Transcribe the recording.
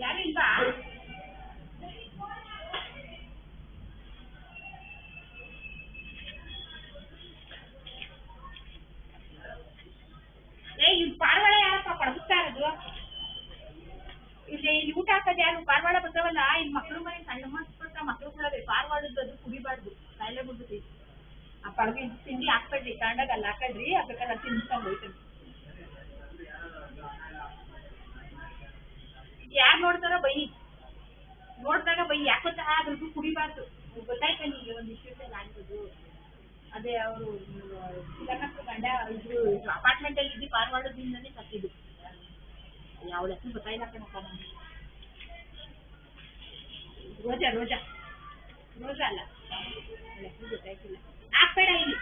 ಯಾರು ಇಲ್ವಾ? ಇದು ಪಾರಿವಾಳ ಯಾರಪ್ಪ ಪಡಗುತ್ತಾ ಇರೋದು? ಇಲ್ಲಿ ಊಟ ಹಾಕೋದು ಯಾರು? ಪಾರಿವಾಳ ಬರ್ತಾವಲ್ಲ, ಇಲ್ಲಿ ಮಕ್ಳು ಮನೆ ಸಣ್ಣ ಮಕ್ಳು ಕೊಡೋದೆ ಪಾರಿವಾಳದ್ದು, ಅದು ಕುಡಿಬಾರ್ದು, ಕಾಯಿಲೆ ಬಿಡ್ತೈತಿ. ಆ ಪಡಗಿ ತಿಂಡಿ ಹಾಕ್ಬೇಡ್ರಿ, ತಗೊಂಡಾಗ ಅಲ್ಲಿ ಹಾಕಳ್ರಿ, ಅದಕ್ಕೆಲ್ಲ ತಿನ್ಸ್ಕೊಂಡು ಹೋಯ್ತದೆ. ಯಾರು ನೋಡ್ತಾರೋ ಬೈ, ನೋಡಿದಾಗ ಬೈ, ಯಾಕೊತ್ತಾ ಅದ್ರದ್ದು ಕುಡಿಬಾರ್ದು. ಗೊತ್ತಾಯ್ತಾ ನಿಮಗೆ ಒಂದು ಇಶ್ಯೂಸಲ್ಲಿ ಆಗ್ಬೋದು. ಅದೇ ಅವರು ಚಿಕ್ಕಣ್ಣಕ್ಕೂ ಗಂಡ ಇದ್ರು ಅಪಾರ್ಟ್ಮೆಂಟಲ್ಲಿ ಇದ್ದು ಪಾರಿವಾಳದಿಂದನೇ ಸತ್ತಿದ್ದು. ಅವಳ ಹೆಸರು ಗೊತ್ತಾಯಿಲ್ಲ ಕಣಪ್ಪ ನನಗೆ. ರೋಜಾ ರೋಜಾ ರೋಜಾ ಅಲ್ಲ, ಅವಳ ಹೆಸರು ಗೊತ್ತಾಯ್ತಿಲ್ಲ. ಹಾಕ್ಬೇಡ ಇಲ್ಲಿ.